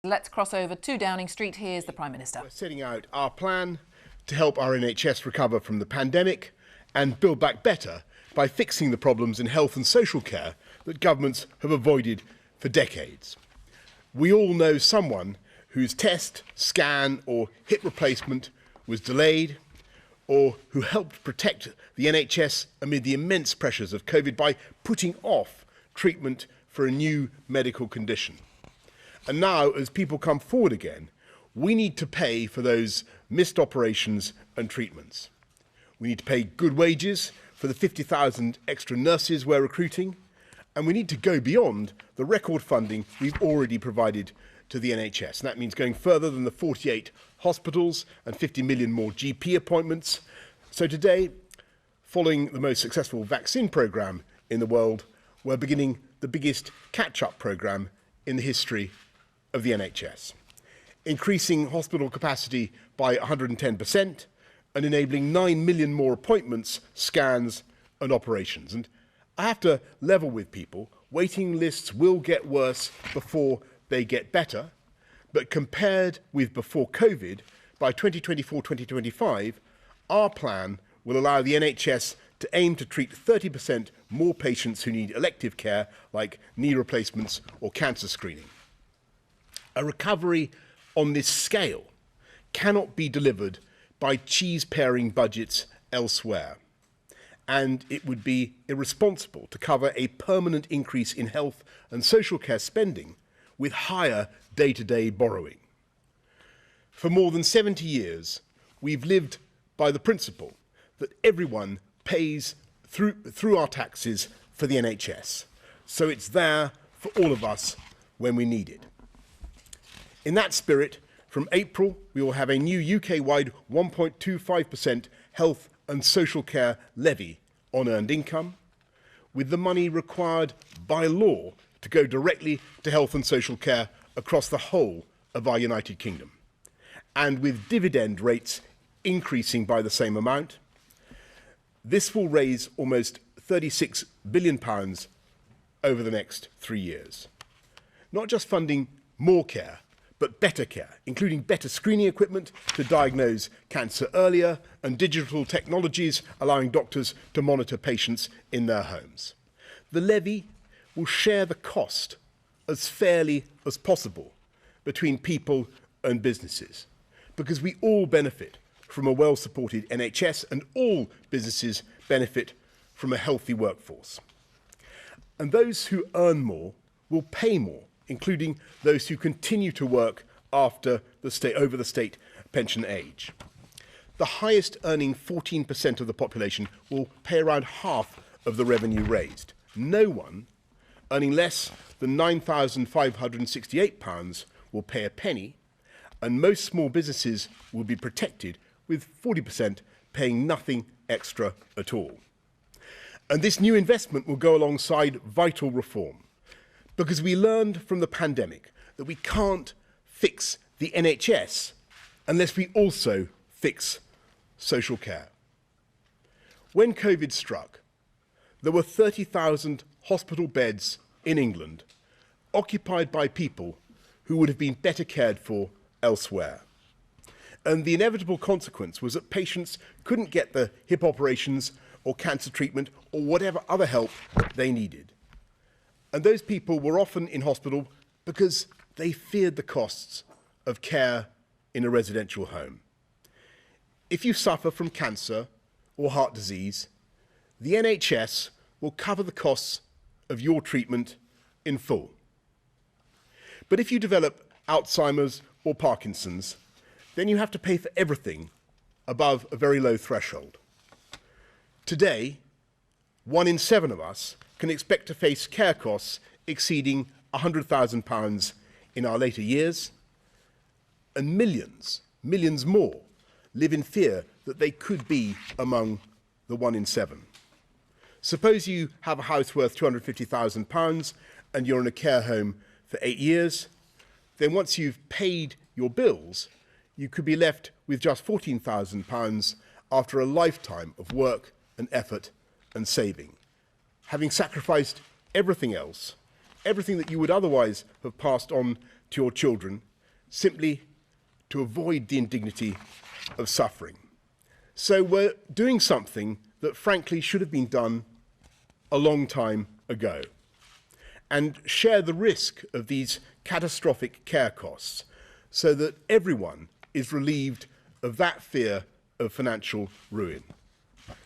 Let's cross over to Downing Street. Here's the Prime Minister. We're setting out our plan to help our NHS recover from the pandemic and build back better by fixing the problems in health and social care that governments have avoided for decades. We all know someone whose test, scan or hip replacement was delayed, or who helped protect the NHS amid the immense pressures of COVID by putting off treatment for a new medical condition. And now, as people come forward again, we need to pay for those missed operations and treatments. We need to pay good wages for the 50,000 extra nurses we're recruiting, and we need to go beyond the record funding we've already provided to the NHS. And that means going further than the 48 hospitals and 50 million more GP appointments. So today, following the most successful vaccine programme in the world, we're beginning the biggest catch-up programme in the history of the NHS, increasing hospital capacity by 110% and enabling 9 million more appointments, scans and operations. And I have to level with people, waiting lists will get worse before they get better, but compared with before COVID, by 2024-2025, our plan will allow the NHS to aim to treat 30% more patients who need elective care, like knee replacements or cancer screening. A recovery on this scale cannot be delivered by cheese-paring budgets elsewhere, and it would be irresponsible to cover a permanent increase in health and social care spending with higher day-to-day borrowing. For more than 70 years, we've lived by the principle that everyone pays through our taxes for the NHS, so it's there for all of us when we need it. In that spirit, from April, we will have a new UK-wide 1.25% health and social care levy on earned income, with the money required by law to go directly to health and social care across the whole of our United Kingdom, and with dividend rates increasing by the same amount. This will raise almost £36 billion over the next 3 years. Not just funding more care, but better care, including better screening equipment to diagnose cancer earlier and digital technologies allowing doctors to monitor patients in their homes. The levy will share the cost as fairly as possible between people and businesses, because we all benefit from a well-supported NHS and all businesses benefit from a healthy workforce. And those who earn more will pay more, including those who continue to work over the state pension age. The highest earning 14% of the population will pay around half of the revenue raised. No one earning less than £9,568 will pay a penny, and most small businesses will be protected, with 40% paying nothing extra at all. And this new investment will go alongside vital reform, because we learned from the pandemic that we can't fix the NHS unless we also fix social care. When COVID struck, there were 30,000 hospital beds in England occupied by people who would have been better cared for elsewhere. And the inevitable consequence was that patients couldn't get the hip operations or cancer treatment or whatever other help they needed. And those people were often in hospital because they feared the costs of care in a residential home. If you suffer from cancer or heart disease, the NHS will cover the costs of your treatment in full. But if you develop Alzheimer's or Parkinson's, then you have to pay for everything above a very low threshold. Today, 1 in 7 of us can expect to face care costs exceeding £100,000 in our later years, and millions more live in fear that they could be among the 1 in 7. Suppose you have a house worth £250,000 and you're in a care home for 8 years. Then once you've paid your bills, you could be left with just £14,000 after a lifetime of work and effort and saving, having sacrificed everything else, everything that you would otherwise have passed on to your children simply to avoid the indignity of suffering. So we're doing something that frankly should have been done a long time ago, and share the risk of these catastrophic care costs so that everyone is relieved of that fear of financial ruin.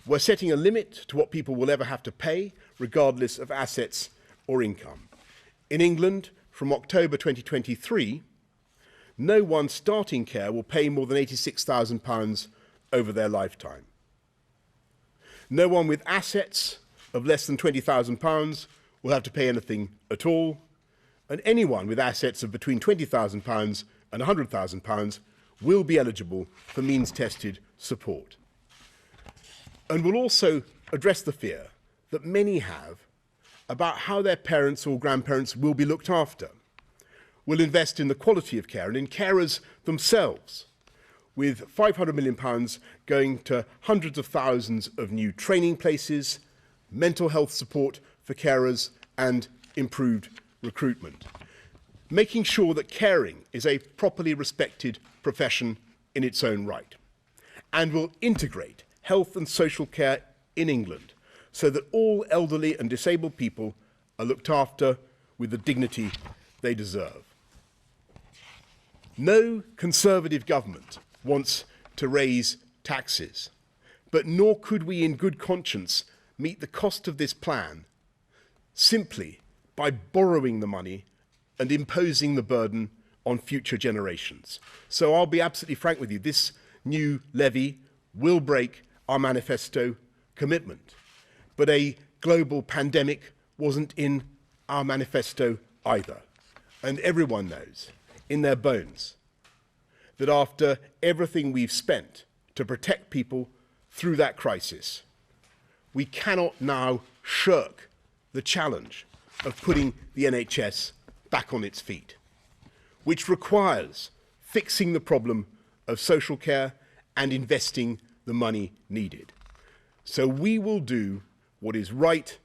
We're setting a limit to what people will ever have to pay, regardless of assets or income. In England, from October 2023, no one starting care will pay more than £86,000 over their lifetime. No one with assets of less than £20,000 will have to pay anything at all, and anyone with assets of between £20,000 and £100,000 will be eligible for means-tested support. And will also address the fear that many have about how their parents or grandparents will be looked after. We'll invest in the quality of care and in carers themselves, with £500 million going to hundreds of thousands of new training places, mental health support for carers and improved recruitment, making sure that caring is a properly respected profession in its own right, and will integrate health and social care in England so that all elderly and disabled people are looked after with the dignity they deserve. No Conservative government wants to raise taxes, but nor could we in good conscience meet the cost of this plan simply by borrowing the money and imposing the burden on future generations. So I'll be absolutely frank with you, this new levy will break our manifesto commitment. But a global pandemic wasn't in our manifesto either. And everyone knows in their bones that after everything we've spent to protect people through that crisis, we cannot now shirk the challenge of putting the NHS back on its feet, which requires fixing the problem of social care and investing the money needed. So we will do what is right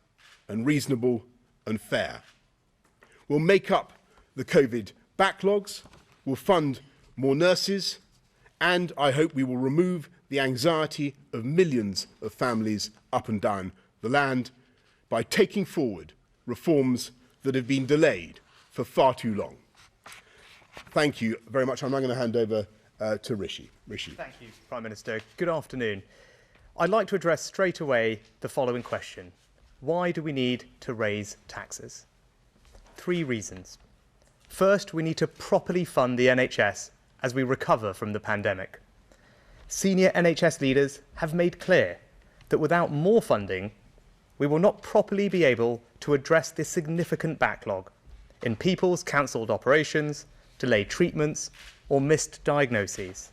and reasonable and fair. We'll make up the COVID backlogs, we'll fund more nurses, and I hope we will remove the anxiety of millions of families up and down the land by taking forward reforms that have been delayed for far too long. Thank you very much. I'm now going to hand over to Rishi. Rishi. Thank you, Prime Minister. Good afternoon. I'd like to address straight away the following question. Why do we need to raise taxes? 3 reasons. First, we need to properly fund the NHS as we recover from the pandemic. Senior NHS leaders have made clear that without more funding, we will not properly be able to address this significant backlog in people's cancelled operations, delayed treatments, or missed diagnoses.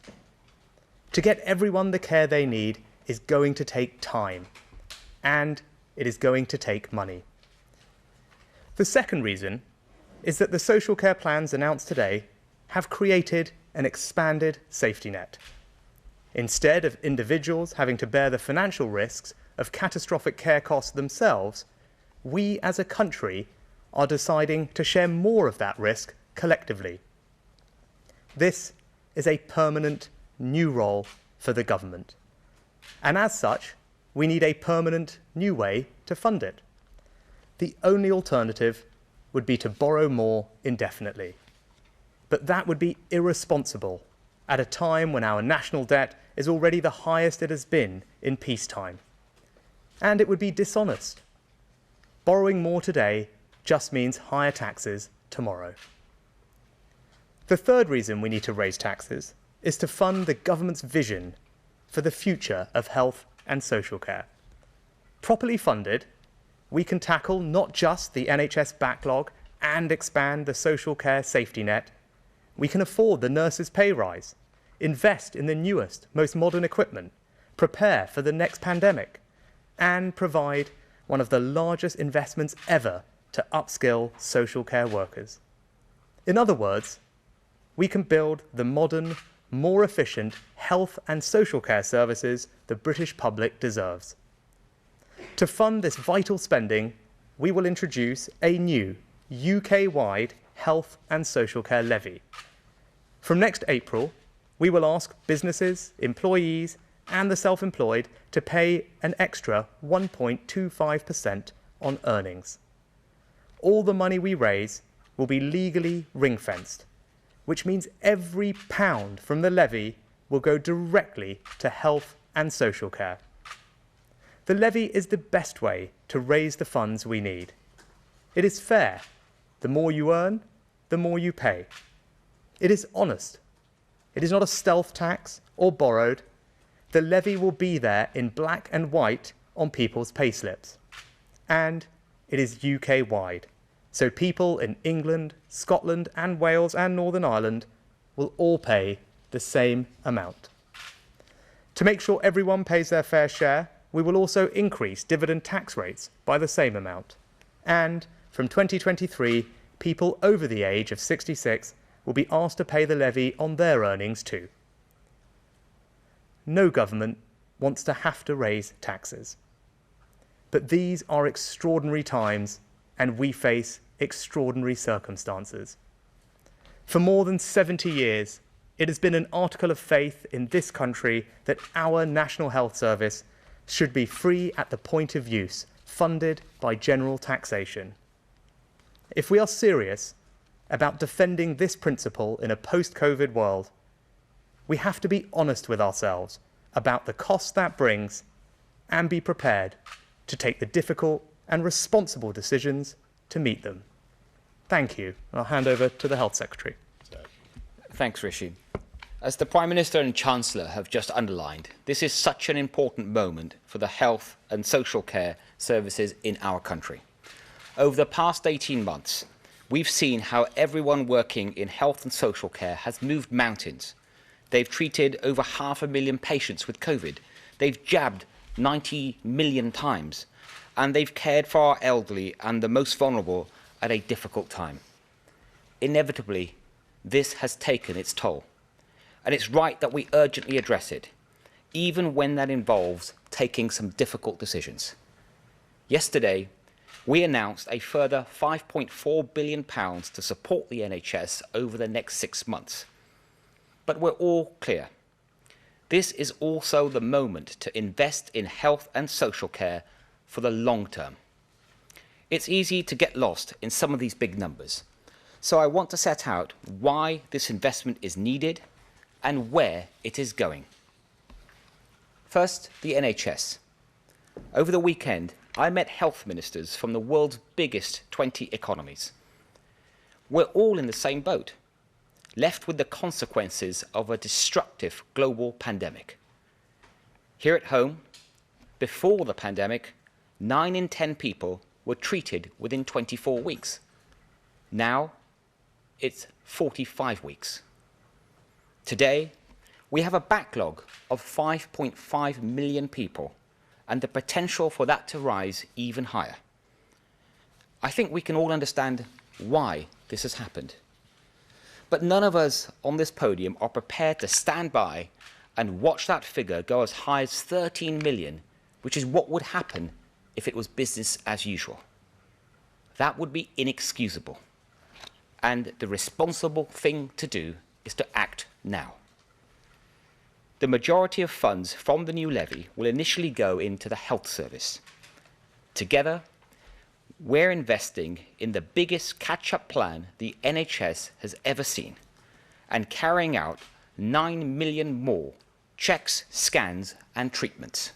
To get everyone the care they need is going to take time, and it is going to take money. The second reason is that the social care plans announced today have created an expanded safety net. Instead of individuals having to bear the financial risks of catastrophic care costs themselves, we as a country are deciding to share more of that risk collectively. This is a permanent new role for the government. And as such, we need a permanent new way to fund it. The only alternative would be to borrow more indefinitely. But that would be irresponsible at a time when our national debt is already the highest it has been in peacetime. And it would be dishonest. Borrowing more today just means higher taxes tomorrow. The third reason we need to raise taxes is to fund the government's vision for the future of health and social care. Properly funded, we can tackle not just the NHS backlog and expand the social care safety net. We can afford the nurses' pay rise, invest in the newest, most modern equipment, prepare for the next pandemic, and provide one of the largest investments ever to upskill social care workers. In other words, we can build the modern, more efficient health and social care services the British public deserves. To fund this vital spending, we will introduce a new UK-wide health and social care levy. From next April, we will ask businesses, employees and the self-employed to pay an extra 1.25% on earnings. All the money we raise will be legally ring-fenced, which means every pound from the levy will go directly to health and social care. The levy is the best way to raise the funds we need. It is fair. The more you earn, the more you pay. It is honest. It is not a stealth tax or borrowed. The levy will be there in black and white on people's payslips. And it is UK-wide, so people in England, Scotland and Wales and Northern Ireland will all pay the same amount. To make sure everyone pays their fair share, we will also increase dividend tax rates by the same amount. And from 2023, people over the age of 66 will be asked to pay the levy on their earnings too. No government wants to have to raise taxes. But these are extraordinary times and we face extraordinary circumstances. For more than 70 years, it has been an article of faith in this country that our National Health Service should be free at the point of use, funded by general taxation. If we are serious about defending this principle in a post-COVID world, we have to be honest with ourselves about the cost that brings and be prepared to take the difficult and responsible decisions to meet them. Thank you. I'll hand over to the Health Secretary. Thanks, Rishi. As the Prime Minister and Chancellor have just underlined, this is such an important moment for the health and social care services in our country. Over the past 18 months, we've seen how everyone working in health and social care has moved mountains. They've treated over 500,000 patients with COVID. They've jabbed 90 million times. And they've cared for our elderly and the most vulnerable at a difficult time. Inevitably, this has taken its toll. And it's right that we urgently address it, even when that involves taking some difficult decisions. Yesterday, we announced a further £5.4 billion to support the NHS over the next 6 months. But we're all clear. This is also the moment to invest in health and social care for the long term. It's easy to get lost in some of these big numbers. So I want to set out why this investment is needed and where it is going. First, the NHS. Over the weekend, I met health ministers from the world's biggest 20 economies. We're all in the same boat, left with the consequences of a destructive global pandemic. Here at home, before the pandemic, 9 in 10 people were treated within 24 weeks. Now, it's 45 weeks. Today, we have a backlog of 5.5 million people and the potential for that to rise even higher. I think we can all understand why this has happened. But none of us on this podium are prepared to stand by and watch that figure go as high as 13 million, which is what would happen if it was business as usual. That would be inexcusable. And the responsible thing to do is to act now. The majority of funds from the new levy will initially go into the health service. Together, we're investing in the biggest catch-up plan the NHS has ever seen and carrying out 9 million more checks, scans and treatments.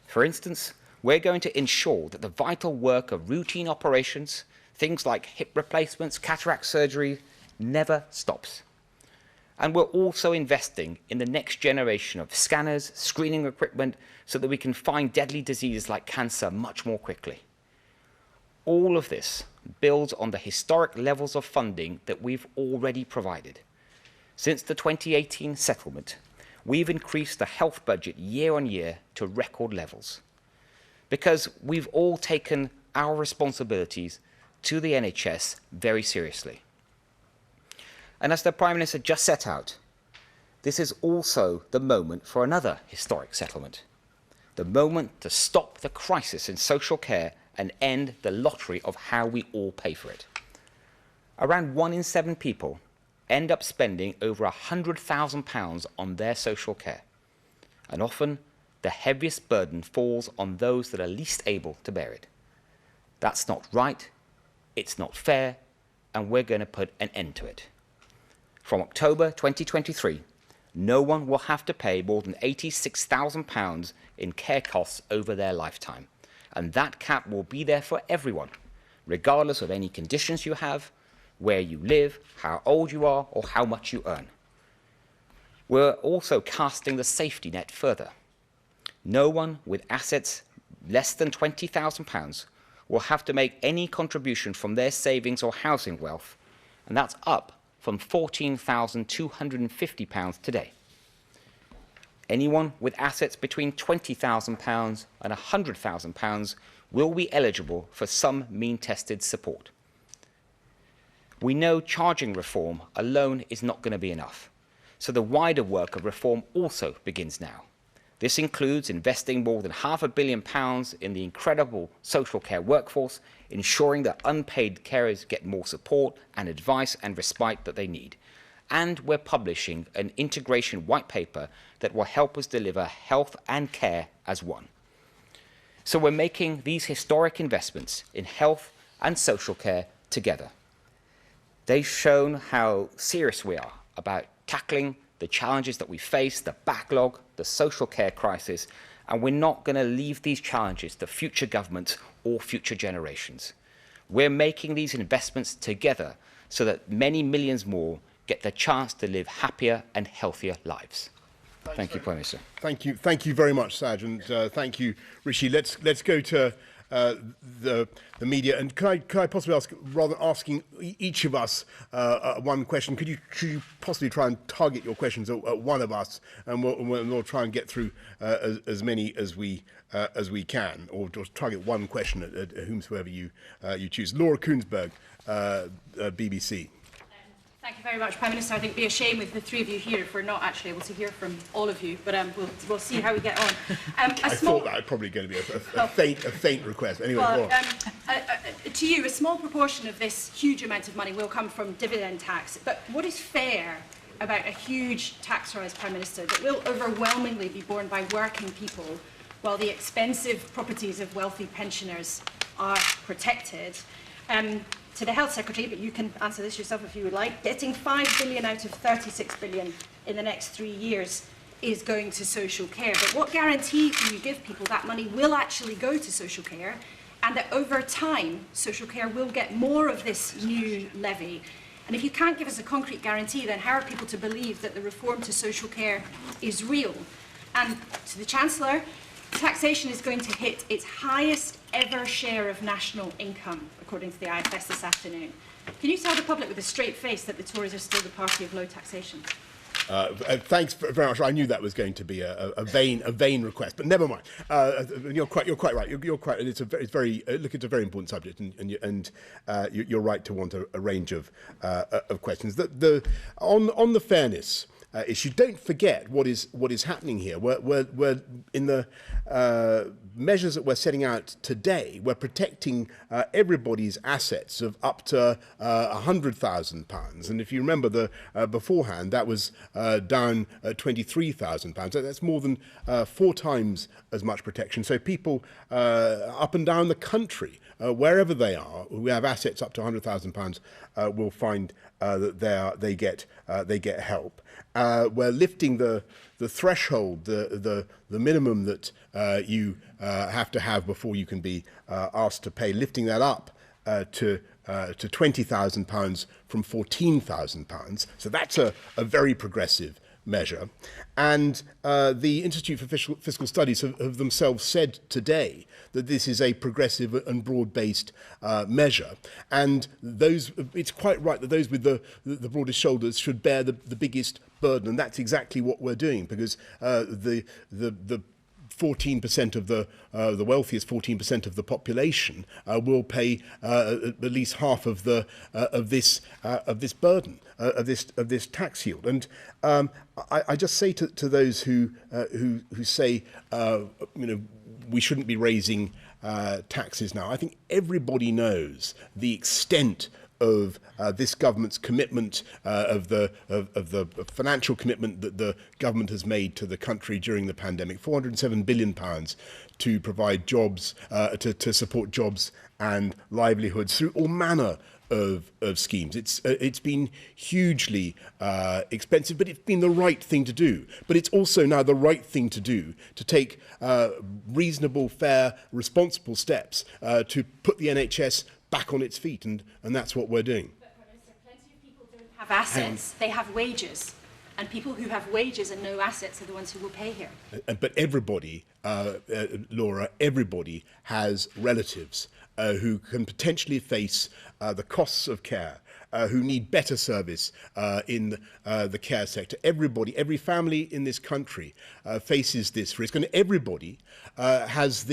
For instance, we're going to ensure that the vital work of routine operations, things like hip replacements, cataract surgery, never stops. And we're also investing in the next generation of scanners, screening equipment, so that we can find deadly diseases like cancer much more quickly. All of this builds on the historic levels of funding that we've already provided. Since the 2018 settlement, we've increased the health budget year on year to record levels, because we've all taken our responsibilities to the NHS very seriously. And as the Prime Minister just set out, this is also the moment for another historic settlement, the moment to stop the crisis in social care and end the lottery of how we all pay for it. Around 1 in 7 people end up spending over £100,000 on their social care. And often, the heaviest burden falls on those that are least able to bear it. That's not right, it's not fair, and we're going to put an end to it. From October 2023, no one will have to pay more than £86,000 in care costs over their lifetime. And that cap will be there for everyone, regardless of any conditions you have, where you live, how old you are, or how much you earn. We're also casting the safety net further. No one with assets less than £20,000 will have to make any contribution from their savings or housing wealth, and that's up from £14,250 today. Anyone with assets between £20,000 and £100,000 will be eligible for some mean-tested support. We know charging reform alone is not going to be enough, so the wider work of reform also begins now. This includes investing more than £500 million in the incredible social care workforce, ensuring that unpaid carers get more support and advice and respite that they need. And we're publishing an integration white paper that will help us deliver health and care as one. So we're making these historic investments in health and social care together. They've shown how serious we are about tackling the challenges that we face, the backlog, the social care crisis, and we're not going to leave these challenges to future governments or future generations. We're making these investments together so that many millions more get the chance to live happier and healthier lives. Thank you, Prime Minister. Thank you very much, Saj, and thank you, Rishi. Let's go to the media, and could I possibly ask, rather than asking each of us one question, could you possibly try and target your questions at one of us, and we'll try and get through as many as we can, or just target one question at whomsoever you choose. Laura Koonsberg, BBC. Thank you very much, Prime Minister. I think it'd be a shame with the three of you here if we're not actually able to hear from all of you, but we'll see how we get on. I thought that was probably going to be a faint request. Anyway, well, to you, a small proportion of this huge amount of money will come from dividend tax, but what is fair about a huge tax rise, Prime Minister, that will overwhelmingly be borne by working people while the expensive properties of wealthy pensioners are protected? To the Health Secretary, but you can answer this yourself if you would like, getting £5 billion out of £36 billion in the next 3 years is going to social care. But what guarantee can you give people that money will actually go to social care, and that over time social care will get more of this new levy? And if you can't give us a concrete guarantee, then how are people to believe that the reform to social care is real? And to the Chancellor, taxation is going to hit its highest ever share of national income, according to the IFS this afternoon. Can you tell the public with a straight face that the Tories are still the party of low taxation? Thanks very much. I knew that was going to be a vain request, but never mind. You're quite right. You're quite. It's a very important subject, and you're right to want a range of questions. On the fairness issue, don't forget what is happening here. We're in the measures that we're setting out today. We're protecting everybody's assets of up to £100,000, and if you remember beforehand, that was down at £23,000. So that's more than 4 times as much protection. So people up and down the country, wherever they are, who have assets up to £100,000, will find that they get help. We're lifting the threshold, the minimum that you have to have before you can be asked to pay, lifting that up to £20,000 from £14,000. So that's a very progressive measure. And the Institute for Fiscal Studies have themselves said today that this is a progressive and broad-based measure. And it's quite right that those with the broadest shoulders should bear the biggest burden. And that's exactly what we're doing, because the 14% of the wealthiest 14% of the population will pay at least half of this burden, of this tax yield. And I just say to those who say we shouldn't be raising taxes now, I think everybody knows the extent of this government's commitment, of the financial commitment that the government has made to the country during the pandemic, £407 billion to provide jobs, to support jobs and livelihoods through all manner of schemes. It's been hugely expensive, but it's been the right thing to do. But it's also now the right thing to do to take reasonable, fair, responsible steps to put the NHS back on its feet, and that's what we're doing. But Minister, plenty of people don't have assets, they have wages. And people who have wages and no assets are the ones who will pay here. But everybody, Laura, everybody has relatives who can potentially face the costs of care, who need better service in the care sector. Everybody, every family in this country faces this risk, and everybody has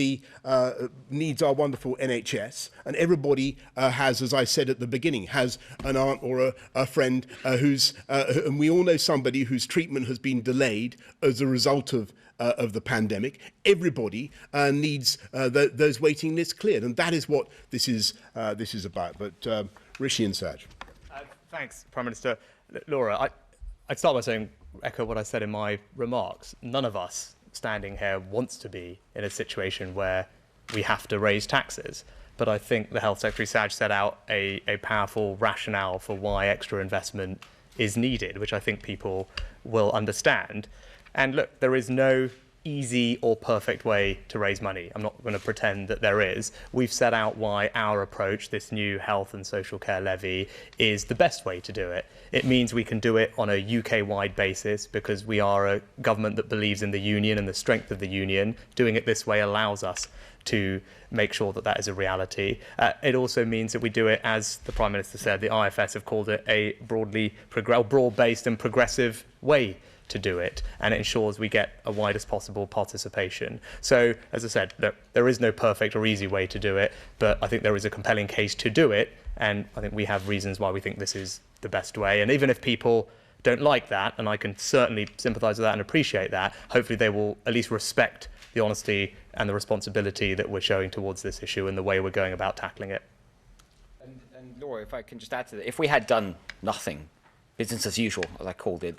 needs our wonderful NHS, and everybody has, as I said at the beginning, has an aunt or a friend and we all know somebody whose treatment has been delayed as a result of the pandemic. Everybody needs those waiting lists cleared, and that is what this is about. But Rishi and Saj. Thanks, Prime Minister. Laura, I'd start by saying, echo what I said in my remarks. None of us standing here wants to be in a situation where we have to raise taxes. But I think the Health Secretary Saj set out a powerful rationale for why extra investment is needed, which I think people will understand. And look, there is no easy or perfect way to raise money. I'm not going to pretend that there is. We've set out why our approach, this new health and social care levy, is the best way to do it. It means we can do it on a UK-wide basis because we are a government that believes in the union and the strength of the union. Doing it this way allows us to make sure that that is a reality. It also means that we do it, as the Prime Minister said, the IFS have called it a broad-based and progressive way to do it, and it ensures we get a widest possible participation. So, as I said, look, there is no perfect or easy way to do it, but I think there is a compelling case to do it, and I think we have reasons why we think this is the best way. And even if people don't like that, and I can certainly sympathise with that and appreciate that, hopefully they will at least respect the honesty and the responsibility that we're showing towards this issue and the way we're going about tackling it. And Laura, if I can just add to that, if we had done nothing, business as usual, as I called it,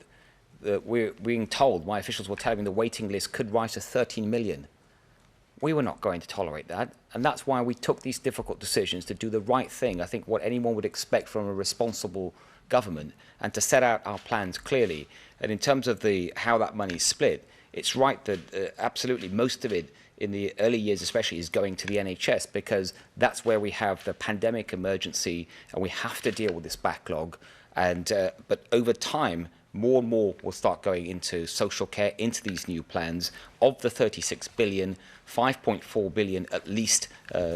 we're being told, my officials were telling me the waiting list could rise to 13 million. We were not going to tolerate that, and that's why we took these difficult decisions to do the right thing. I think what anyone would expect from a responsible government, and to set out our plans clearly. And in terms of how that money is split, it's right that absolutely most of it in the early years especially is going to the NHS, because that's where we have the pandemic emergency and we have to deal with this backlog. And but over time, more and more will start going into social care, into these new plans. Of the 36 billion, 5.4 billion at least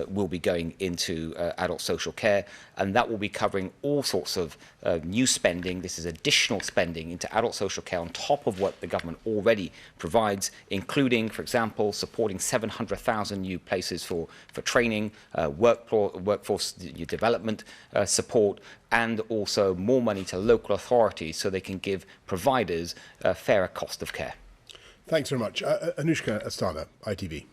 will be going into adult social care, and that will be covering all sorts of new spending. This is additional spending into adult social care on top of what the government already provides, including, for example, supporting 700,000 new places for training, workforce development support, and also more money to local authorities so they can give providers a fairer cost of care. Thanks very much. Anushka Astana, ITV.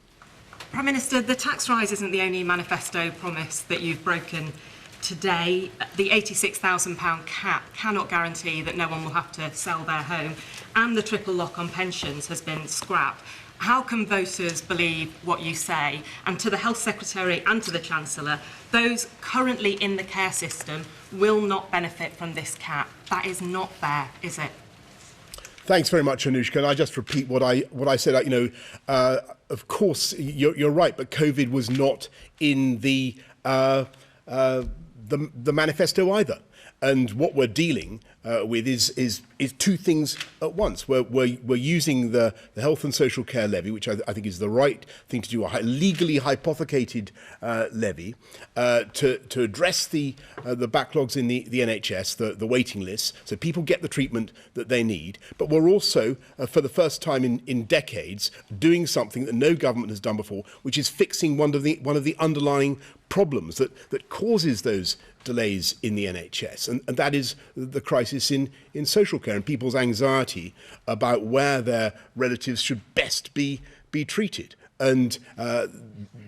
Prime Minister, the tax rise isn't the only manifesto promise that you've broken today. The £86,000 cap cannot guarantee that no one will have to sell their home, and the triple lock on pensions has been scrapped. How can voters believe what you say? And to the Health Secretary and to the Chancellor, those currently in the care system will not benefit from this cap. That is not fair, is it? Thanks very much, Anushka. And I just repeat what I said. Of course, you're right, but COVID was not in the manifesto either. And what we're dealing with is two things at once. We're using the health and social care levy, which I think is the right thing to do, a legally hypothecated levy, to address the backlogs in the NHS, the waiting lists, so people get the treatment that they need. But we're also, for the first time in decades, doing something that no government has done before, which is fixing one of the underlying problems that causes those delays in the NHS, and that is the crisis in social care and people's anxiety about where their relatives should best be treated. And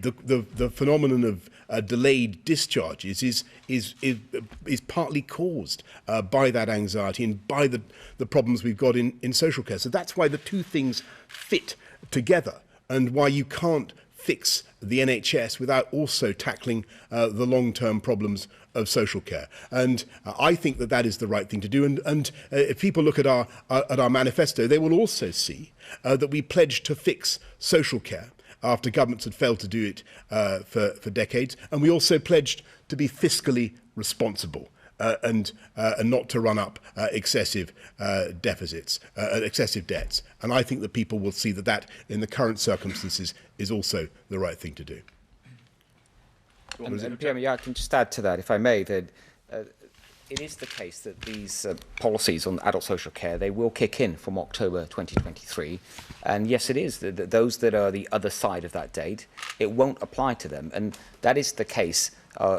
the phenomenon of delayed discharges is partly caused by that anxiety and by the problems we've got in social care. So that's why the two things fit together, and why you can't fix the NHS without also tackling the long-term problems of social care. And I think that is the right thing to do. And if people look at our manifesto, they will also see that we pledged to fix social care after governments had failed to do it for decades. And we also pledged to be fiscally responsible and not to run up excessive deficits, excessive debts. And I think that people will see that in the current circumstances is also the right thing to do. And Pierre, I can just add to that, if I may, that it is the case that these policies on adult social care, they will kick in from October 2023. And yes, it is. Those that are the other side of that date, it won't apply to them. And that is the case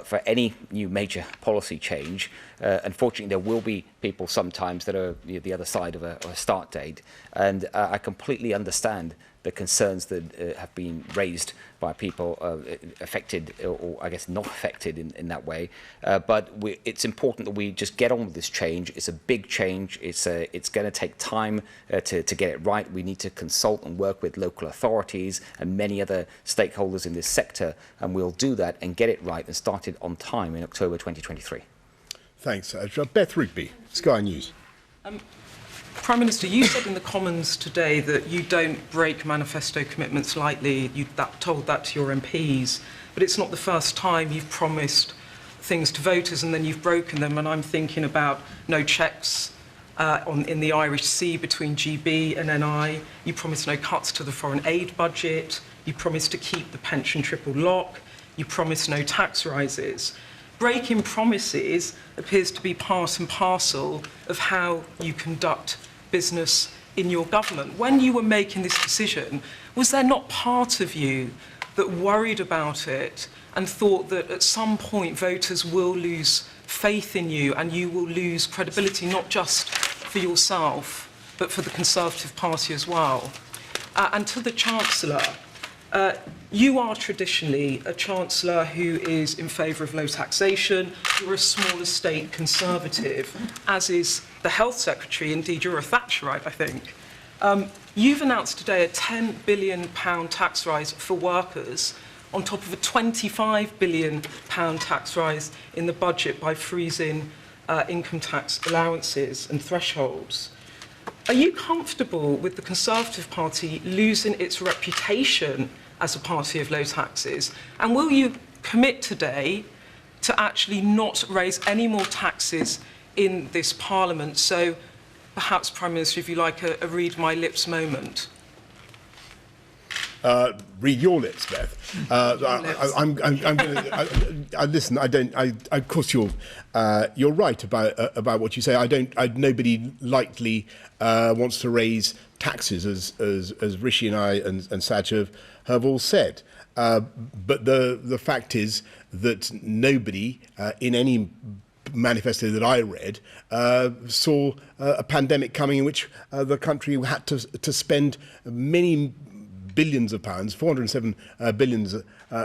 for any new major policy change. Unfortunately, there will be people sometimes that are the other side of a start date. And I completely understand the concerns that have been raised by people affected, or I guess not affected in that way. But it's important that we just get on with this change. It's a big change. It's going to take time to get it right. We need to consult and work with local authorities and many other stakeholders in this sector, and we'll do that and get it right and start it on time in October 2023. Thanks. Beth Rigby, Sky News. Prime Minister, you said in the Commons today that you don't break manifesto commitments lightly. You told that to your MPs. But it's not the first time you've promised things to voters and then you've broken them. And I'm thinking about no checks in the Irish Sea between GB and NI. You promised no cuts to the foreign aid budget. You promised to keep the pension triple lock. You promised no tax rises. Breaking promises appears to be part and parcel of how you conduct business in your government. When you were making this decision, was there not part of you that worried about it and thought that at some point voters will lose faith in you and you will lose credibility, not just for yourself, but for the Conservative Party as well? And to the Chancellor, you are traditionally a Chancellor who is in favour of low taxation. You're a small estate Conservative, as is the Health Secretary. Indeed, you're a Thatcherite, I think. You've announced today a £10 billion tax rise for workers on top of a £25 billion tax rise in the budget by freezing income tax allowances and thresholds. Are you comfortable with the Conservative Party losing its reputation as a party of low taxes? And will you commit today to actually not raise any more taxes in this Parliament? So perhaps, Prime Minister, if you like, a read my lips moment. Read your lips, Beth. I'm going to listen. Of course, you're right about what you say. Nobody lightly wants to raise taxes, as Rishi and I and Sajid have all said. But the fact is that nobody in any manifesto that I read saw a pandemic coming in which the country had to spend many billions of pounds, 407 billions,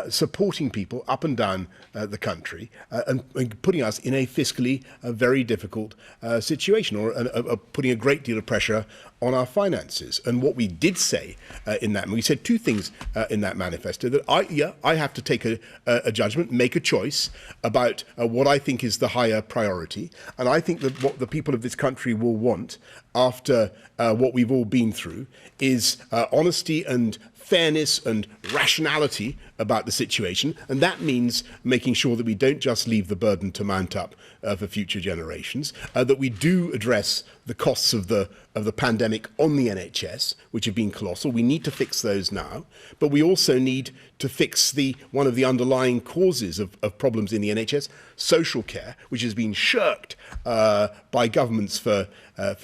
supporting people up and down the country and putting us in a fiscally very difficult situation, or putting a great deal of pressure on our finances. And what we did say in that, and we said two things in that manifesto, that I have to take a judgment, make a choice about what I think is the higher priority. And I think that what the people of this country will want after what we've all been through is honesty and fairness and rationality about the situation, and that means making sure that we don't just leave the burden to mount up for future generations, that we do address the costs of the pandemic on the NHS, which have been colossal. We need to fix those now, but we also need to fix one of the underlying causes of problems in the NHS, social care, which has been shirked by governments for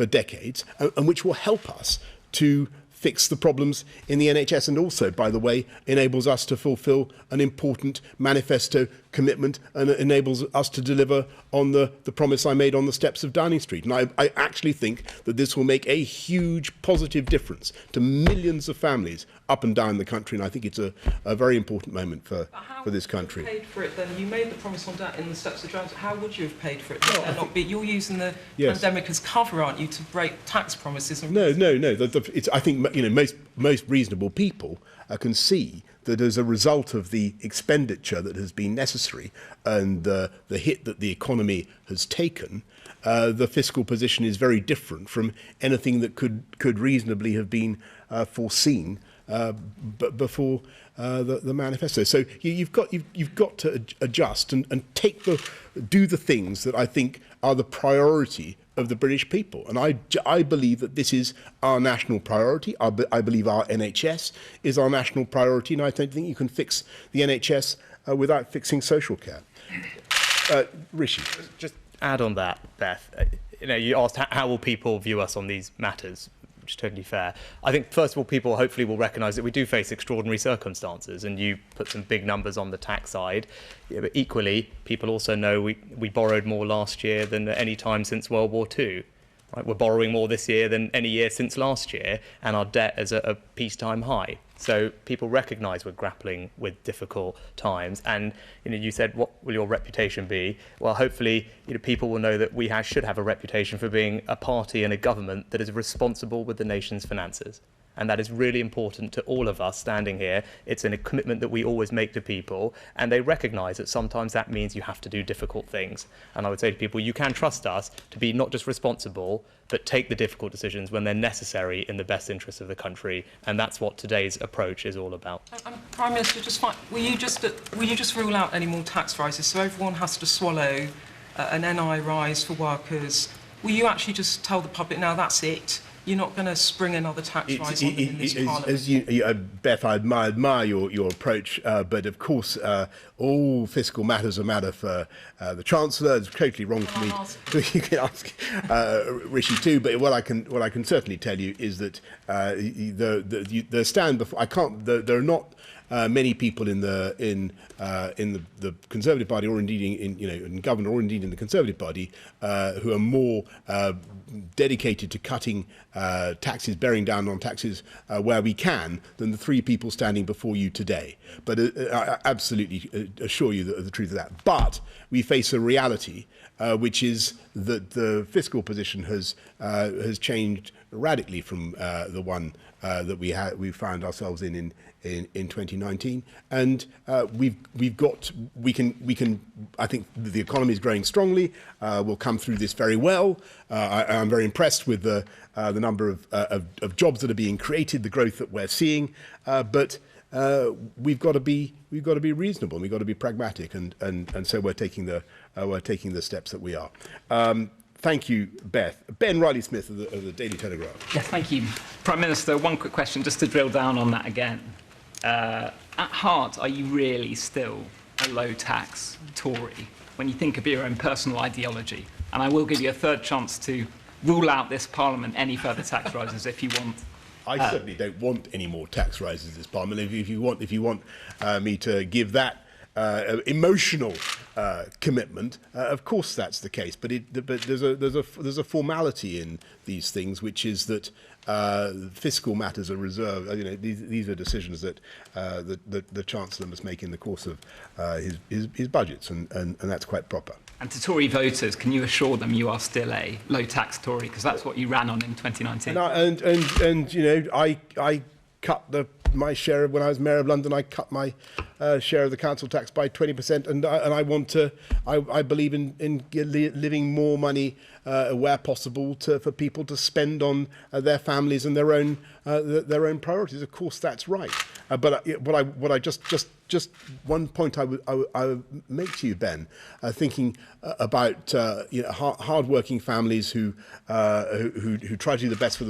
decades, and which will help us to fix the problems in the NHS, and also, by the way, enables us to fulfil an important manifesto commitment and enables us to deliver on the promise I made on the steps of Downing Street. And I actually think that this will make a huge positive difference to millions of families up and down the country, and I think it's a very important moment for this country. Paid for it then? You made the promise on debt in the steps of Johnson. How would you have paid for it? You're using the pandemic as cover, aren't you, to break tax promises? No. I think most reasonable people can see that as a result of the expenditure that has been necessary and the hit that the economy has taken, the fiscal position is very different from anything that could reasonably have been foreseen before the manifesto. So you've got to adjust and do the things that I think are the priority of the British people. And I believe that this is our national priority. I believe our NHS is our national priority, and I don't think you can fix the NHS without fixing social care. Rishi. Just add on that, Beth. You asked how will people view us on these matters, which is totally fair. I think, first of all, people hopefully will recognise that we do face extraordinary circumstances, and you put some big numbers on the tax side. Yeah, but equally, people also know we borrowed more last year than at any time since World War II. Right? We're borrowing more this year than any year since last year, and our debt is at a peacetime high. So people recognise we're grappling with difficult times. And you said, what will your reputation be? Well, hopefully, people will know that we should have a reputation for being a party and a government that is responsible with the nation's finances. And that is really important to all of us standing here. It's a commitment that we always make to people, and they recognise that sometimes that means you have to do difficult things. And I would say to people, you can trust us to be not just responsible, but take the difficult decisions when they're necessary in the best interests of the country. And that's what today's approach is all about. Prime Minister, will you just rule out any more tax rises so everyone has to swallow an NI rise for workers? Will you actually just tell the public, now that's it? You're not going to spring another tax rise on them in this Parliament? Beth, I admire your approach, but of course, all fiscal matters are matter for the Chancellor. It's totally wrong for me. You can ask Rishi too. But what I can certainly tell you is that the stand before there are not many people in the Conservative Party, or indeed in government, or indeed in the Conservative Party, who are more dedicated to cutting taxes, bearing down on taxes where we can, than the three people standing before you today. But I absolutely assure you the truth of that. But we face a reality which is that the fiscal position has changed radically from the one that we found ourselves in 2019, and we can. I think the economy is growing strongly. We'll come through this very well. I'm very impressed with the number of jobs that are being created, the growth that we're seeing. But we've got to be reasonable, and we've got to be pragmatic, and so we're taking the steps that we are. Thank you, Beth. Ben Riley-Smith of the Daily Telegraph. Yes, thank you. Prime Minister, one quick question, just to drill down on that again. At heart, are you really still a low-tax Tory when you think of your own personal ideology? And I will give you a third chance to rule out this Parliament any further tax rises if you want. I certainly don't want any more tax rises this Parliament. If you want me to give that emotional commitment, of course that's the case. But there's a formality in these things, which is that fiscal matters are reserved. These are decisions that the Chancellor must make in the course of his budgets, and that's quite proper. And to Tory voters, can you assure them you are still a low-tax Tory, because that's what you ran on in 2019? I cut my share when I was Mayor of London. I cut my share of the council tax by 20%, and I want to. I believe in leaving more money where possible for people to spend on their families and their own priorities. Of course, that's right. But what I just one point I would make to you, Ben, thinking about hard-working families who try to do the best for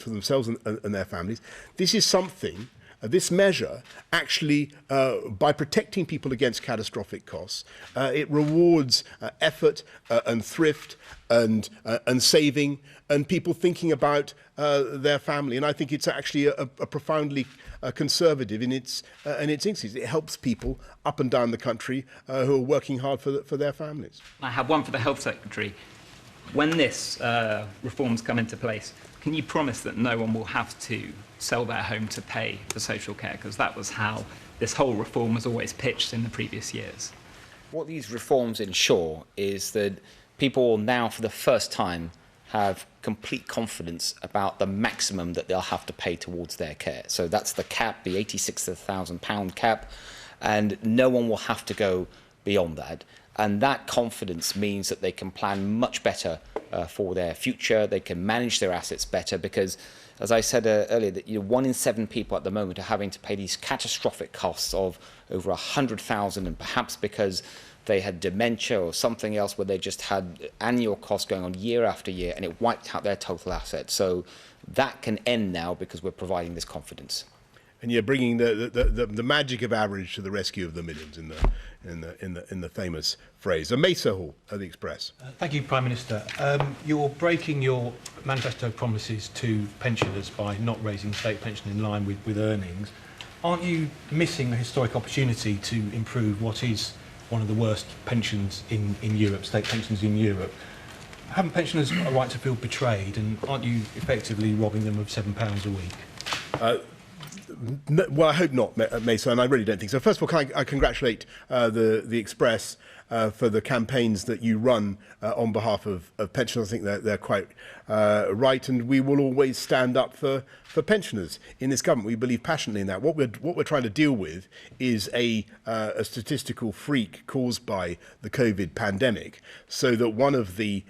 themselves and their families. This is something. This measure actually, by protecting people against catastrophic costs, it rewards effort and thrift and saving and people thinking about their family. And I think it's actually a profoundly conservative in its instincts. It helps people up and down the country who are working hard for their families. I have one for the Health Secretary. When this reforms come into place, can you promise that no one will have to sell their home to pay for social care? Because that was how this whole reform was always pitched in the previous years. What these reforms ensure is that people will now, for the first time, have complete confidence about the maximum that they'll have to pay towards their care. So that's the cap, the £86,000 cap, and no one will have to go beyond that. And that confidence means that they can plan much better for their future. They can manage their assets better because, as I said earlier, that 1 in 7 people at the moment are having to pay these catastrophic costs of over 100,000, and perhaps because they had dementia or something else where they just had annual costs going on year after year, and it wiped out their total assets. So that can end now because we're providing this confidence. And you're bringing the magic of average to the rescue of the millions in the famous phrase. Mesa Hall of the Express. Thank you, Prime Minister. You're breaking your manifesto promises to pensioners by not raising state pension in line with earnings. Aren't you missing a historic opportunity to improve what is one of the worst pensions in Europe, state pensions in Europe? Haven't pensioners a right to feel betrayed, and aren't you effectively robbing them of £7 a week? No, well, I hope not, Mesa, and I really don't think so. First of all, can I congratulate the Express for the campaigns that you run on behalf of pensioners. I think they're quite right, and we will always stand up for pensioners in this government. We believe passionately in that. What we're trying to deal with is a statistical freak caused by the COVID pandemic, so that one of the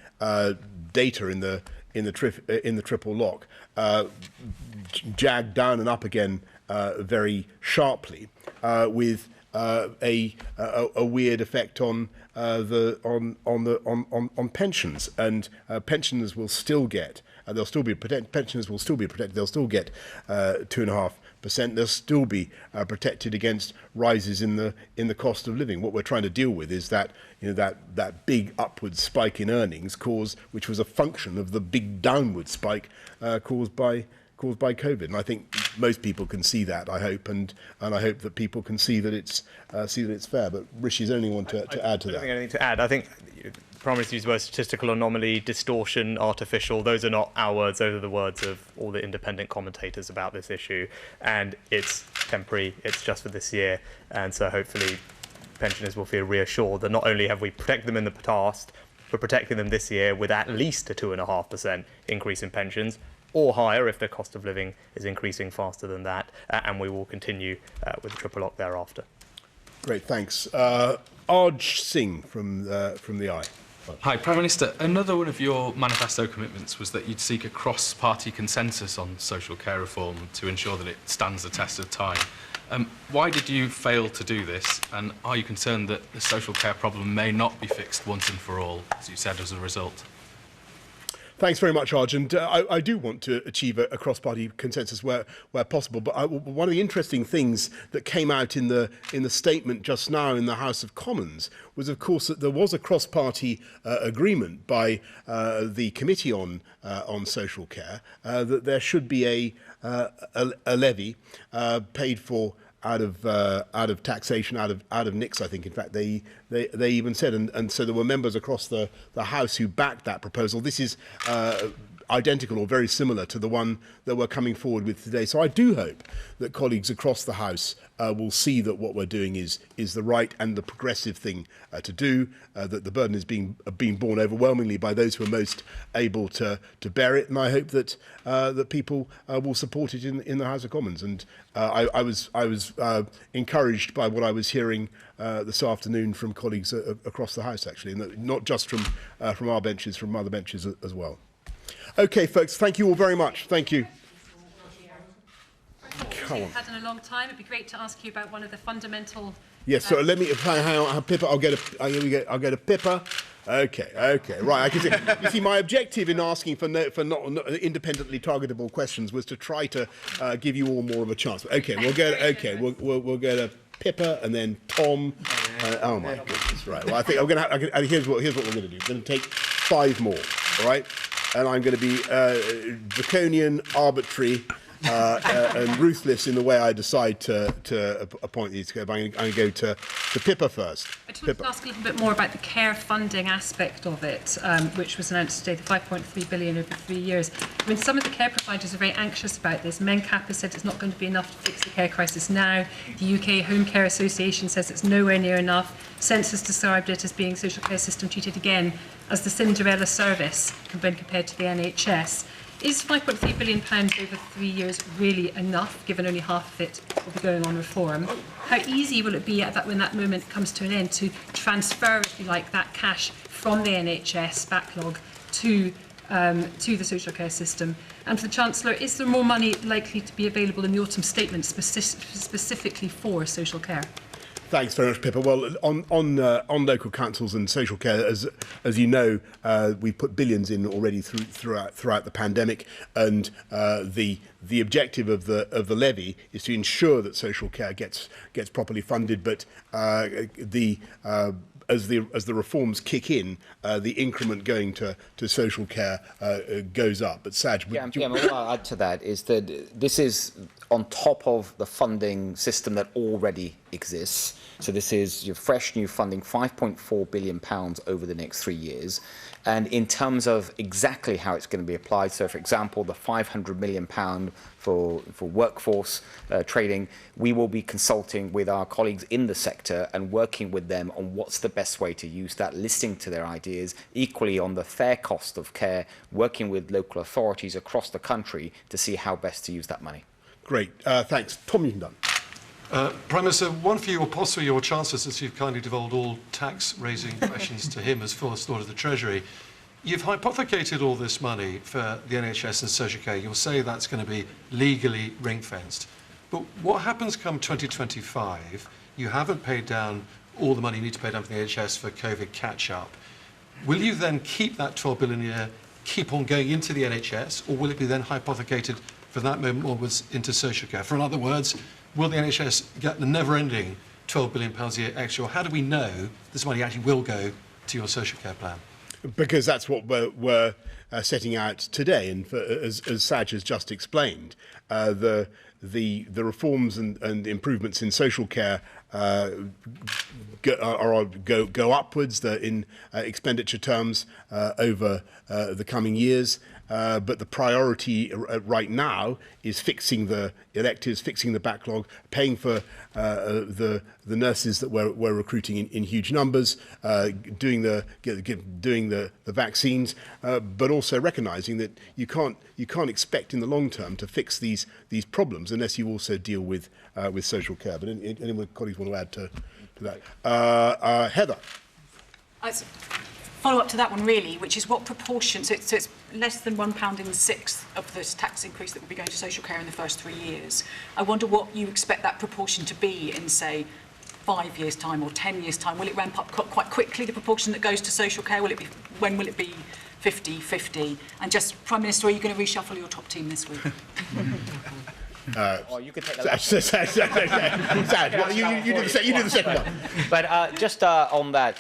data in the triple lock jagged down and up again very sharply, with a weird effect on pensions, and pensioners will still get. They'll still be pensioners will still be protected. They'll still get 2.5%. They'll still be protected against rises in the cost of living. What we're trying to deal with is that that big upward spike in earnings which was a function of the big downward spike caused by COVID. And I think most people can see that. I hope, and I hope that people can see that it's fair. But Rishi's only one to add to that. I don't think anything to add. I think the Prime Minister used the word statistical anomaly, distortion, artificial. Those are not our words. Those are the words of all the independent commentators about this issue. And it's temporary. It's just for this year. And so hopefully pensioners will feel reassured that not only have we protected them in the past, we're protecting them this year with at least a 2.5% increase in pensions, or higher if the cost of living is increasing faster than that. And we will continue with the triple lock thereafter. Great, thanks. Arj Singh from the Eye. Hi, Prime Minister. Another one of your manifesto commitments was that you'd seek a cross-party consensus on social care reform to ensure that it stands the test of time. Why did you fail to do this? And are you concerned that the social care problem may not be fixed once and for all, as you said, as a result? Thanks very much, Arj. And I do want to achieve a cross-party consensus where possible. But one of the interesting things that came out in the statement just now in the House of Commons was, of course, that there was a cross-party agreement by the Committee on Social Care that there should be a levy paid for out of taxation, out of NICs, I think. In fact, they even said, and so there were members across the House who backed that proposal. This is identical or very similar to the one that we're coming forward with today. So I do hope that colleagues across the House will see that what we're doing is the right and the progressive thing to do, that the burden is being borne overwhelmingly by those who are most able to bear it, and I hope that that people will support it in the House of Commons. And I was encouraged by what I was hearing this afternoon from colleagues across the House, actually, and not just from our benches, from other benches as well. Okay, folks, thank you all very much. Thank you. We've had in a long time. It'd be great to ask you about one of the fundamental. Yes, so let me hang on, Pippa. I'll get a Pippa. Okay, right. I can see. You see, my objective in asking for not independently targetable questions was to try to give you all more of a chance. Okay, we'll get a Pippa and then Tom. Oh my goodness! Right. Well, I think here's what we're going to do. We're going to take 5 more. All right. And I'm going to be draconian, arbitrary, and ruthless in the way I decide to appoint these. I'm going to go to Pippa first. I just wanted to ask a little bit more about the care funding aspect of it, which was announced today, the 5.3 billion over 3 years. I mean, some of the care providers are very anxious about this. MENCAP has said it's not going to be enough to fix the care crisis now. The UK Home Care Association says it's nowhere near enough. Census described it as being social care system treated again as the Cinderella service when compared to the NHS. Is £5.3 billion over 3 years really enough, given only half of it will be going on reform? How easy will it be when that moment comes to an end to transfer, if you like, that cash from the NHS backlog to the social care system? And for the Chancellor, is there more money likely to be available in the autumn statement specifically for social care? Thanks very much, Pippa. Well, on local councils and social care, as you know, we've put billions in already throughout the pandemic, and the objective of the levy is to ensure that social care gets properly funded. But as the reforms kick in, the increment going to social care goes up. But Sajid, what I'll add to that is that this is on top of the funding system that already exists. So this is your fresh new funding, £5.4 billion over the next 3 years. And in terms of exactly how it's going to be applied, so for example, the £500 million for workforce training, we will be consulting with our colleagues in the sector and working with them on what's the best way to use that, listening to their ideas, equally on the fair cost of care, working with local authorities across the country to see how best to use that money. Great, thanks. Tom Newton-Dunn. Prime Minister, one for you or possibly your Chancellor, since you've kindly devolved all tax-raising questions to him as First Lord of the Treasury. You've hypothecated all this money for the NHS and social care. You'll say that's going to be legally ring-fenced. But what happens come 2025? You haven't paid down all the money you need to pay down for the NHS for COVID catch-up. Will you then keep that 12 billion a year, keep on going into the NHS, or will it be then hypothecated from that moment onwards into social care? For in other words, will the NHS get the never-ending £12 billion a year extra, or how do we know this money actually will go to your social care plan? Because that's what we're setting out today, and as Saj has just explained, the reforms and improvements in social care go upwards in expenditure terms over the coming years. But the priority right now is fixing the electives, fixing the backlog, paying for the nurses that we're recruiting in huge numbers, doing the vaccines, but also recognising that you can't expect in the long term to fix these problems unless you also deal with social care. But any of my colleagues want to add to that? Heather. Follow up to that one really, which is what proportion, so it's less than £1 in the sixth of this tax increase that will be going to social care in the first 3 years. I wonder what you expect that proportion to be in, say, 5 years' time or 10 years' time. Will it ramp up quite quickly, the proportion that goes to social care? When will it be 50-50? And just, Prime Minister, are you going to reshuffle your top team this week? You could take the last one. You do the second one. But just on that,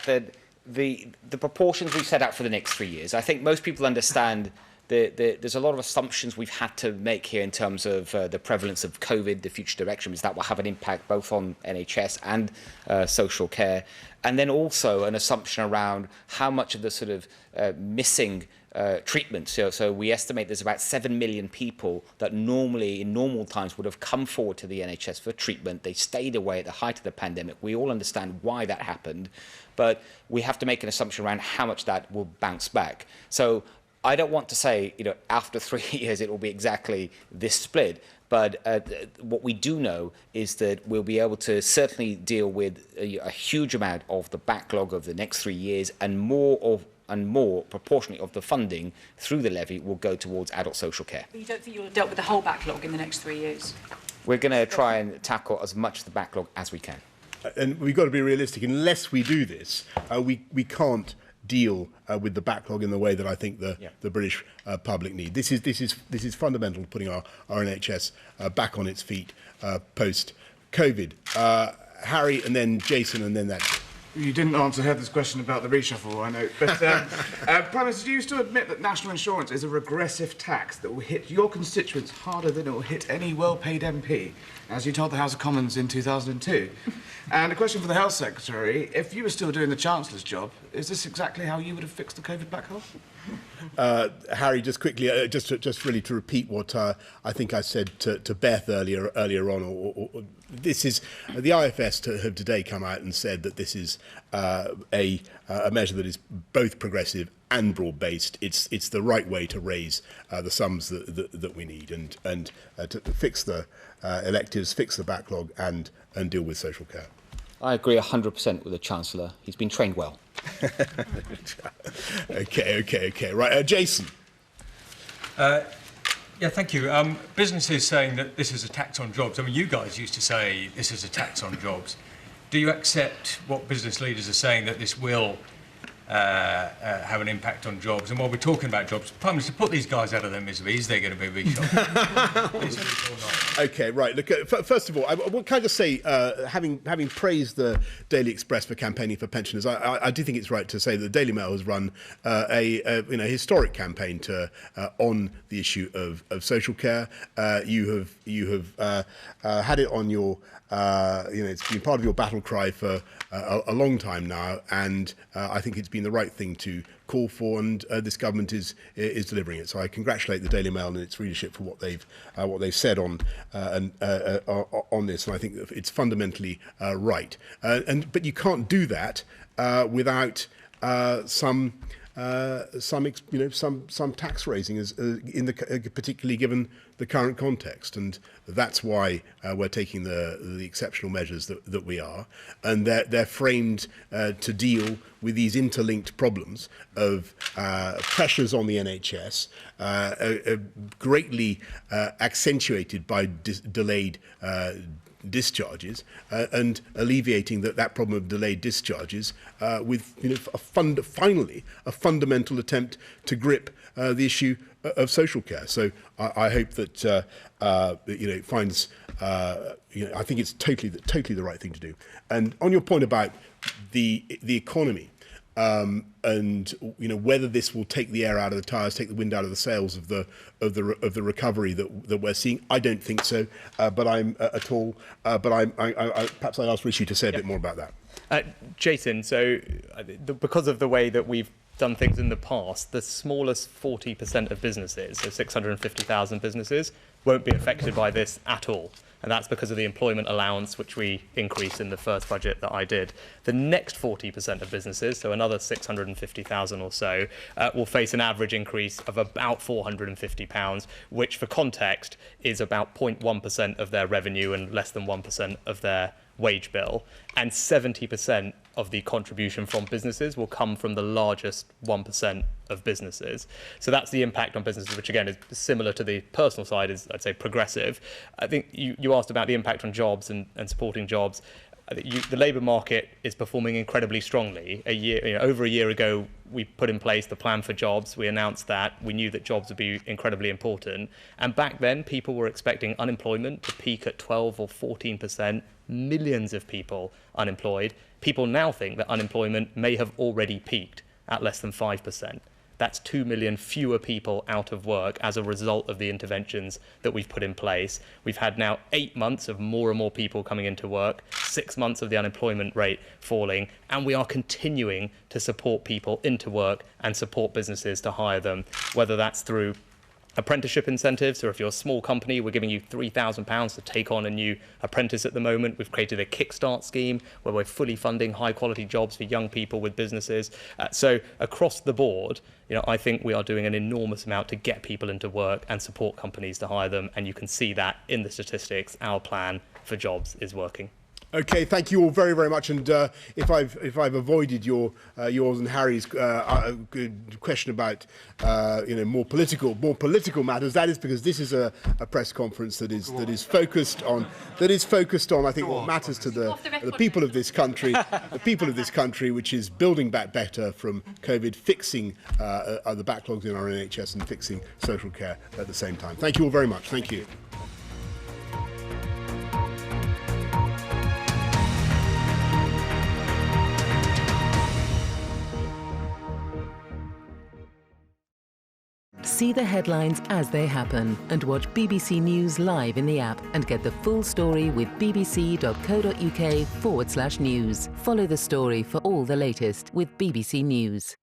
the proportions we've set out for the next 3 years, I think most people understand there's a lot of assumptions we've had to make here in terms of the prevalence of COVID, the future direction, is that will have an impact both on NHS and social care. And then also an assumption around how much of the sort of missing treatment. So we estimate there's about 7 million people that normally, in normal times, would have come forward to the NHS for treatment. They stayed away at the height of the pandemic. We all understand why that happened, but we have to make an assumption around how much that will bounce back. So I don't want to say, after 3 years it will be exactly this split, but what we do know is that we'll be able to certainly deal with a huge amount of the backlog of the next 3 years, and more proportionally of the funding through the levy will go towards adult social care. But you don't think you'll have dealt with the whole backlog in the next 3 years? We're going to try and tackle as much of the backlog as we can. And we've got to be realistic. Unless we do this, we can't deal with the backlog in the way that I think the British public need. This is fundamental to putting our NHS back on its feet post-COVID. Harry, and then Jason, and then that. You didn't answer Heather's question about the reshuffle, I know. But, Prime Minister, do you still admit that national insurance is a regressive tax that will hit your constituents harder than it will hit any well-paid MP, as you told the House of Commons in 2002? And a question for the Health Secretary. If you were still doing the Chancellor's job, is this exactly how you would have fixed the COVID backlog? Harry, just quickly, just really to repeat what I think I said to Beth earlier on, this is the IFS have today come out and said that this is a measure that is both progressive and broad-based. It's the right way to raise the sums that we need and to fix the electives, fix the backlog, and deal with social care. I agree 100% with the Chancellor. He's been trained well. Okay. Right, Jason. Yeah, thank you. Businesses saying that this is a tax on jobs. I mean, you guys used to say this is a tax on jobs. Do you accept what business leaders are saying, that this will have an impact on jobs? And while we're talking about jobs, Prime Minister, put these guys out of their misery. Is there going to be a reshuffle? Okay, right. Look, first of all, what can I just say, having praised the Daily Express for campaigning for pensioners, I do think it's right to say that the Daily Mail has run a historic campaign on the issue of social care. You have had it on your it's been part of your battle cry for a long time now, and I think it's been the right thing to call for, and this government is delivering it. So I congratulate the Daily Mail and its readership for what they've said on this, and I think that it's fundamentally right. But you can't do that without some tax raising, particularly given the current context, and that's why we're taking the exceptional measures that we are, and they're framed to deal with these interlinked problems of pressures on the NHS, greatly accentuated by delayed discharges, and alleviating that problem of delayed discharges with finally a fundamental attempt to grip the issue of social care. So I hope that it finds I think it's totally the right thing to do. And on your point about the economy, and whether this will take the air out of the tires, take the wind out of the sails of the recovery that we're seeing, I don't think so. But perhaps I'll ask Rishi to say a bit more about that. Jason, so because of the way that we've done things in the past, the smallest 40% of businesses, so 650,000 businesses, won't be affected by this at all. And that's because of the employment allowance, which we increased in the first budget that I did. The next 40% of businesses, so another 650,000 or so, will face an average increase of about £450, which for context is about 0.1% of their revenue and less than 1% of their wage bill. And 70% of the contribution from businesses will come from the largest 1% of businesses. So that's the impact on businesses, which again is similar to the personal side, is I'd say progressive. I think you asked about the impact on jobs and supporting jobs. I think the labour market is performing incredibly strongly. Over a year ago, we put in place the plan for jobs. We announced that. We knew that jobs would be incredibly important. And back then, people were expecting unemployment to peak at 12 or 14%, millions of people unemployed. People now think that unemployment may have already peaked at less than 5%. That's 2 million fewer people out of work as a result of the interventions that we've put in place. We've had now 8 months of more and more people coming into work, 6 months of the unemployment rate falling, and we are continuing to support people into work and support businesses to hire them, whether that's through apprenticeship incentives, or if you're a small company, we're giving you £3,000 to take on a new apprentice at the moment. We've created a Kickstart scheme where we're fully funding high quality jobs for young people with businesses. So across the board, I think we are doing an enormous amount to get people into work and support companies to hire them. And you can see that in the statistics. Our plan for jobs is working. Okay, thank you all very, very much. And if I've avoided yours and Harry's question about more political matters, that is because this is a press conference that is focused on I think what matters to the people of this country, which is building back better from COVID, fixing the backlogs in our NHS, and fixing social care at the same time. Thank you all very much. Thank you. See the headlines as they happen and watch BBC News live in the app and get the full story with bbc.co.uk/news. Follow the story for all the latest with BBC News.